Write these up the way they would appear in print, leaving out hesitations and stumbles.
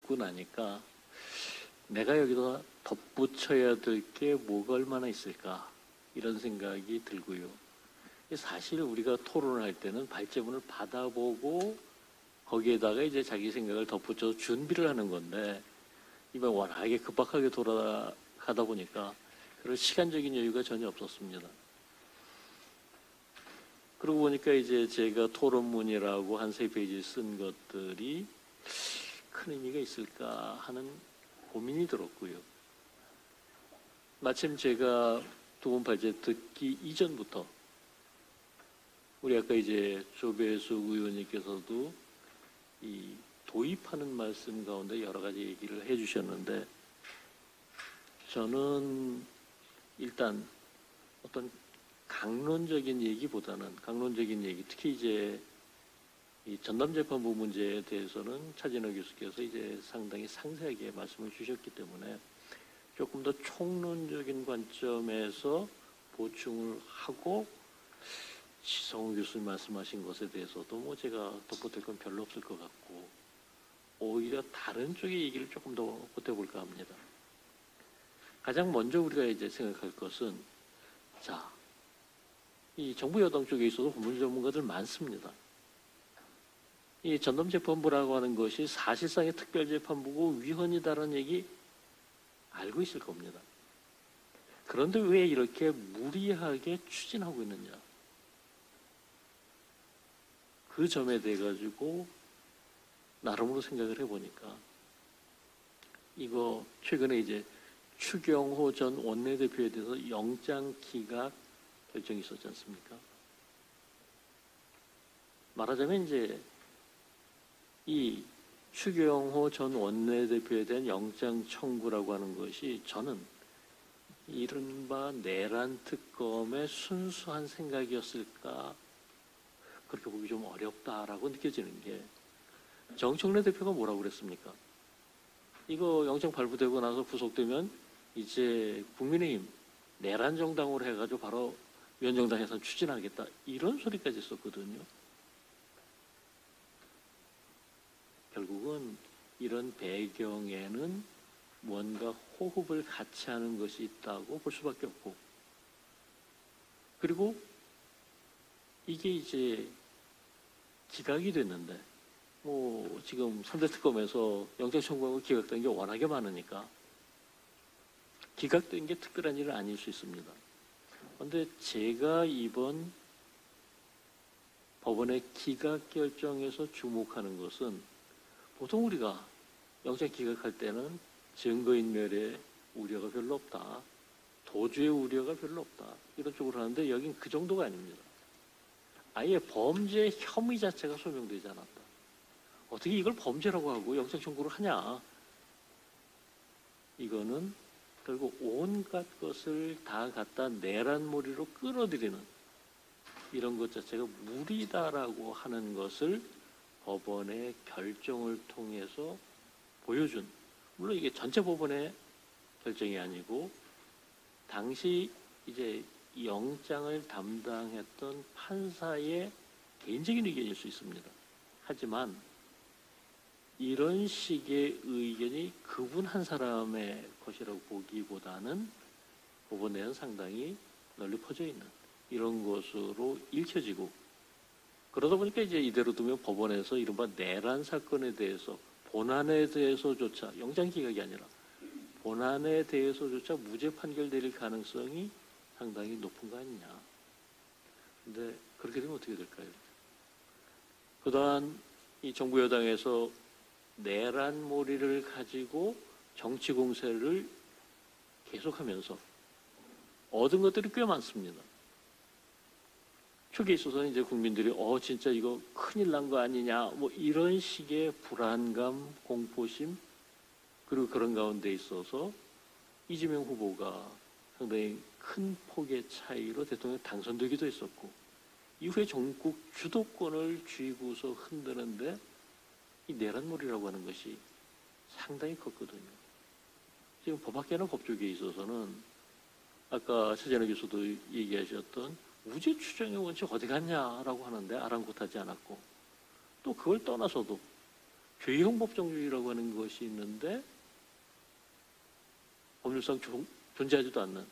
듣고 나니까 내가 여기다 덧붙여야 될 게 뭐가 얼마나 있을까 이런 생각이 들고요. 사실 우리가 토론을 할 때는 발제문을 받아보고 거기에다가 이제 자기 생각을 덧붙여서 준비를 하는 건데 이번 워낙에 급박하게 돌아가다 보니까 그런 시간적인 여유가 전혀 없었습니다. 그러고 보니까 이제 제가 토론문이라고 한 3페이지 쓴 것들이 큰 의미가 있을까 하는 고민이 들었고요. 마침 제가 두 번 발제 듣기 이전부터 우리 아까 이제 조배숙 의원님께서도 이 도입하는 말씀 가운데 여러 가지 얘기를 해주셨는데 저는 일단 어떤 강론적인 얘기보다는 강론적인 얘기, 특히 이제 이 전담재판부 문제에 대해서는 차진호 교수께서 이제 상당히 상세하게 말씀을 주셨기 때문에 조금 더 총론적인 관점에서 보충을 하고 지성우 교수님 말씀하신 것에 대해서도 뭐 제가 덧붙일 건 별로 없을 것 같고 오히려 다른 쪽의 얘기를 조금 더 보태볼까 합니다. 가장 먼저 우리가 이제 생각할 것은 자, 이 정부 여당 쪽에 있어서 법률 전문가들 많습니다. 이 전담재판부라고 하는 것이 사실상의 특별재판부고 위헌이다라는 얘기 알고 있을 겁니다. 그런데 왜 이렇게 무리하게 추진하고 있느냐? 그 점에 대해 가지고 나름으로 생각을 해보니까 이거 최근에 이제 추경호 전 원내대표에 대해서 영장 기각 결정이 있었지 않습니까? 말하자면 이제 이 추경호 전 원내대표에 대한 영장 청구라고 하는 것이 저는 이른바 내란 특검의 순수한 생각이었을까 그렇게 보기 좀 어렵다라고 느껴지는 게 정청래 대표가 뭐라고 그랬습니까? 이거 영장 발부되고 나서 구속되면 이제 국민의힘 내란 정당으로 해가지고 바로 위원정당에서 추진하겠다 이런 소리까지 했었거든요. 결국은 이런 배경에는 뭔가 호흡을 같이 하는 것이 있다고 볼 수밖에 없고 그리고 이게 이제 기각이 됐는데 뭐 지금 3대 특검에서 영장 청구하고 기각된 게 워낙에 많으니까 기각된 게 특별한 일은 아닐 수 있습니다. 그런데 제가 이번 법원의 기각 결정에서 주목하는 것은 보통 우리가 영장 기각할 때는 증거인멸의 우려가 별로 없다. 도주의 우려가 별로 없다. 이런 쪽으로 하는데 여긴 그 정도가 아닙니다. 아예 범죄 혐의 자체가 소명되지 않았다. 어떻게 이걸 범죄라고 하고 영장 청구를 하냐. 이거는 결국 온갖 것을 다 갖다 내란몰이로 끌어들이는 이런 것 자체가 무리다라고 하는 것을 법원의 결정을 통해서 보여준 물론 이게 전체 법원의 결정이 아니고 당시 이제 영장을 담당했던 판사의 개인적인 의견일 수 있습니다. 하지만 이런 식의 의견이 그분 한 사람의 것이라고 보기보다는 법원 내에는 상당히 널리 퍼져 있는 이런 것으로 읽혀지고 그러다 보니까 이제 이대로 두면 법원에서 이른바 내란 사건에 대해서 본안에 대해서조차 영장 기각이 아니라 본안에 대해서조차 무죄 판결 내릴 가능성이 상당히 높은 거 아니냐. 근데 그렇게 되면 어떻게 될까요? 그동안 이 정부 여당에서 내란몰이를 가지고 정치 공세를 계속하면서 얻은 것들이 꽤 많습니다. 초기에 있어서는 이제 국민들이 진짜 이거 큰일 난 거 아니냐 뭐 이런 식의 불안감, 공포심 그리고 그런 가운데 있어서 이재명 후보가 상당히 큰 폭의 차이로 대통령 당선되기도 했었고 이후에 전국 주도권을 쥐고서 흔드는데 이 내란몰이라고 하는 것이 상당히 컸거든요. 지금 법학계나 법조계에 있어서는 아까 최재나 교수도 얘기하셨던 무죄 추정의 원칙 어디 갔냐라고 하는데 아랑곳하지 않았고 또 그걸 떠나서도 죄형 법정주의라고 하는 것이 있는데 법률상 존재하지도 않는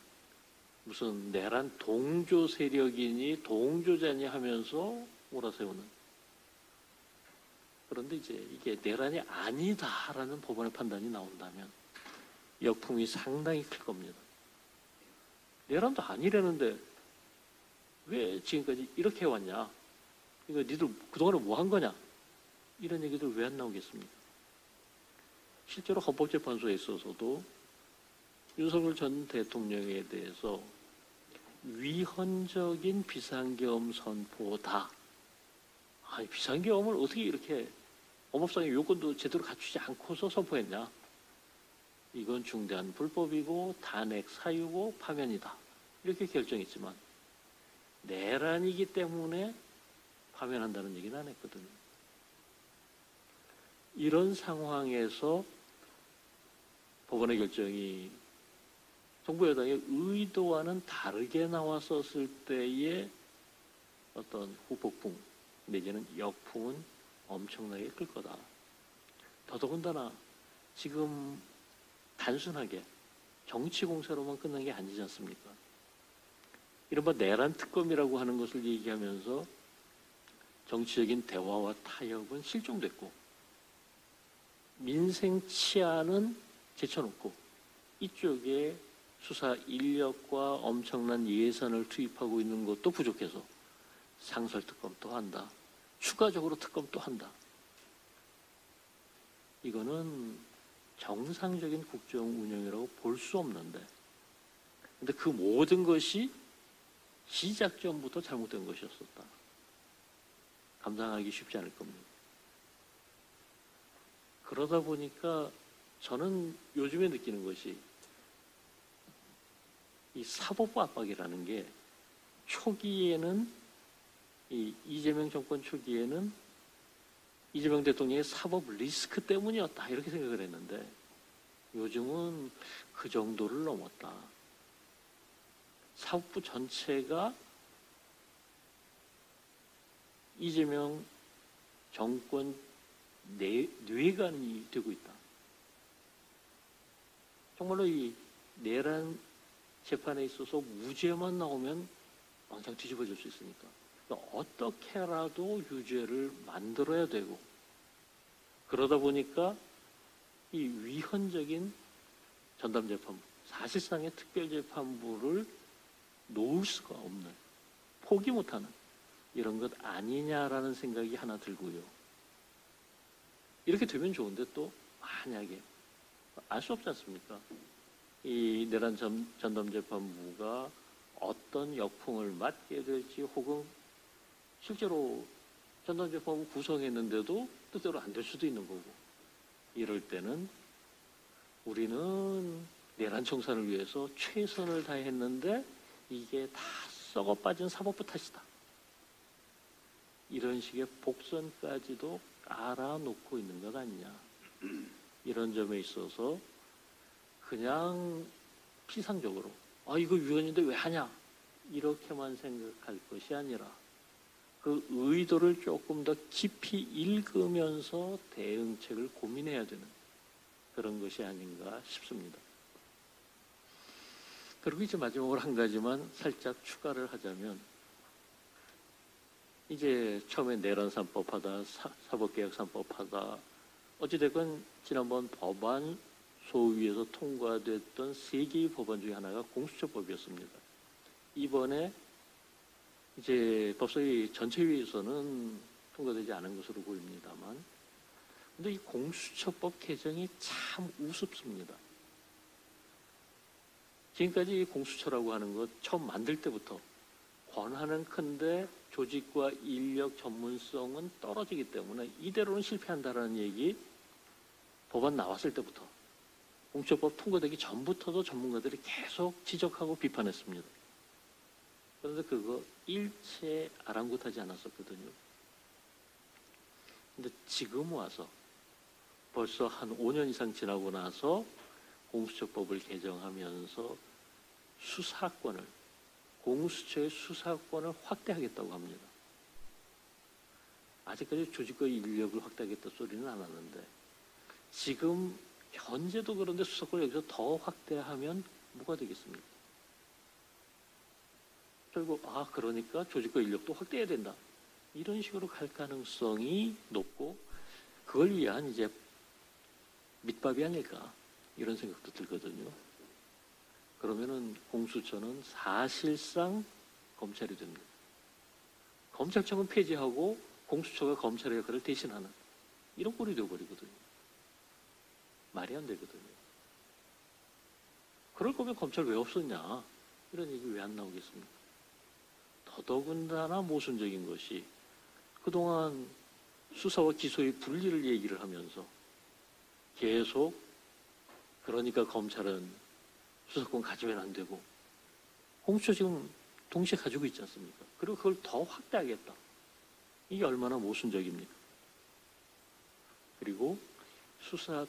무슨 내란 동조 세력이니 동조자니 하면서 몰아세우는. 그런데 이제 이게 내란이 아니다라는 법원의 판단이 나온다면 역풍이 상당히 클 겁니다. 내란도 아니라는데 왜 지금까지 이렇게 해왔냐? 이거 니들 그동안에 뭐 한 거냐? 이런 얘기들 왜 안 나오겠습니까? 실제로 헌법재판소에 있어서도 윤석열 전 대통령에 대해서 위헌적인 비상계엄 선포다. 아니, 비상계엄을 어떻게 이렇게 법업상의 요건도 제대로 갖추지 않고서 선포했냐? 이건 중대한 불법이고 탄핵 사유고 파면이다. 이렇게 결정했지만 내란이기 때문에 파면한다는 얘기는 안 했거든요. 이런 상황에서 법원의 결정이 정부 여당의 의도와는 다르게 나왔었을 때의 어떤 후폭풍 내지는 역풍은 엄청나게 클 거다. 더더군다나 지금 단순하게 정치 공세로만 끝난 게 아니지 않습니까? 이른바 내란 특검이라고 하는 것을 얘기하면서 정치적인 대화와 타협은 실종됐고 민생 치안은 제쳐놓고 이쪽에 수사 인력과 엄청난 예산을 투입하고 있는 것도 부족해서 상설 특검도 한다. 추가적으로 특검도 한다. 이거는 정상적인 국정 운영이라고 볼 수 없는데, 근데 그 모든 것이 시작 전부터 잘못된 것이었었다. 감당하기 쉽지 않을 겁니다. 그러다 보니까 저는 요즘에 느끼는 것이 이 사법부 압박이라는 게 초기에는 이 이재명 정권 초기에는 이재명 대통령의 사법 리스크 때문이었다 이렇게 생각을 했는데 요즘은 그 정도를 넘었다. 사법부 전체가 이재명 정권 뇌관이 되고 있다. 정말로 이 내란 재판에 있어서 무죄만 나오면 왕창 뒤집어질 수 있으니까 어떻게라도 유죄를 만들어야 되고 그러다 보니까 이 위헌적인 전담재판부, 사실상의 특별재판부를 놓을 수가 없는, 포기 못하는 이런 것 아니냐라는 생각이 하나 들고요. 이렇게 되면 좋은데 또 만약에 알 수 없지 않습니까? 이 내란 전담재판부가 어떤 역풍을 맞게 될지 혹은 실제로 전담재판부 구성했는데도 뜻대로 안 될 수도 있는 거고 이럴 때는 우리는 내란 청산을 위해서 최선을 다했는데 이게 다 썩어 빠진 사법부 탓이다. 이런 식의 복선까지도 알아놓고 있는 것 아니냐. 이런 점에 있어서 그냥 피상적으로 이거 위헌인데 왜 하냐 이렇게만 생각할 것이 아니라 그 의도를 조금 더 깊이 읽으면서 대응책을 고민해야 되는 그런 것이 아닌가 싶습니다. 그리고 이제 마지막으로 한 가지만 살짝 추가를 하자면 이제 처음에 내란 3법 하다 사법개혁 3법 하다 어찌됐건 지난번 법안 소위에서 통과됐던 3개의 법안 중에 하나가 공수처법이었습니다. 이번에 이제 법사위 전체회의에서는 통과되지 않은 것으로 보입니다만 근데 이 공수처법 개정이 참 우습습니다. 지금까지 이 공수처라고 하는 것 처음 만들 때부터 권한은 큰데 조직과 인력 전문성은 떨어지기 때문에 이대로는 실패한다라는 얘기 법안 나왔을 때부터 공수처법 통과되기 전부터도 전문가들이 계속 지적하고 비판했습니다. 그런데 그거 일체 아랑곳하지 않았었거든요. 근데 지금 와서 벌써 한 5년 이상 지나고 나서 공수처법을 개정하면서 수사권을 공수처의 수사권을 확대하겠다고 합니다. 아직까지 조직과 인력을 확대하겠다 소리는 안 하는데 지금 현재도 그런데 수사권을 여기서 더 확대하면 뭐가 되겠습니까? 결국 그러니까 조직과 인력도 확대해야 된다. 이런 식으로 갈 가능성이 높고 그걸 위한 이제 밑밥이 아닐까 이런 생각도 들거든요. 그러면은 공수처는 사실상 검찰이 됩니다. 검찰청은 폐지하고 공수처가 검찰의 역할을 대신하는 이런 꼴이 되어버리거든요. 말이 안 되거든요. 그럴 거면 검찰 왜 없었냐 이런 얘기 왜 안 나오겠습니까? 더더군다나 모순적인 것이 그동안 수사와 기소의 분리를 얘기를 하면서 계속 그러니까 검찰은 수사권 가지면 안 되고 공수처 지금 동시에 가지고 있지 않습니까? 그리고 그걸 더 확대하겠다. 이게 얼마나 모순적입니까? 그리고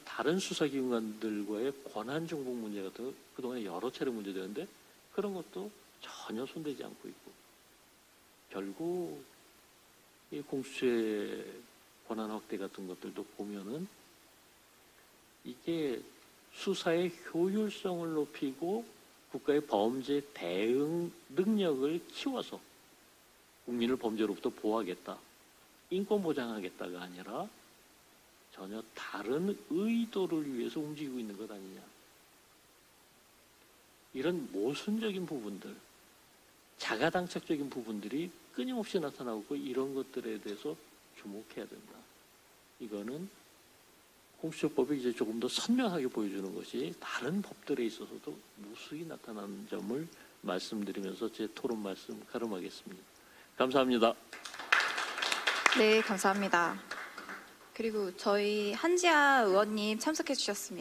다른 수사기관들과의 권한 중복 문제 같은 거 그동안에 여러 차례 문제되는데 그런 것도 전혀 손대지 않고 있고 결국 이 공수처의 권한 확대 같은 것들도 보면은 이게 수사의 효율성을 높이고 국가의 범죄 대응 능력을 키워서 국민을 범죄로부터 보호하겠다, 인권 보장하겠다가 아니라 전혀 다른 의도를 위해서 움직이고 있는 것 아니냐. 이런 모순적인 부분들, 자가당착적인 부분들이 끊임없이 나타나고 있고 이런 것들에 대해서 주목해야 된다. 이거는 공수처법이 이제 조금 더 선명하게 보여주는 것이 다른 법들에 있어서도 무수히 나타나는 점을 말씀드리면서 제 토론 말씀 가름하겠습니다. 감사합니다. 네, 감사합니다. 그리고 저희 한지아 의원님 참석해 주셨습니다.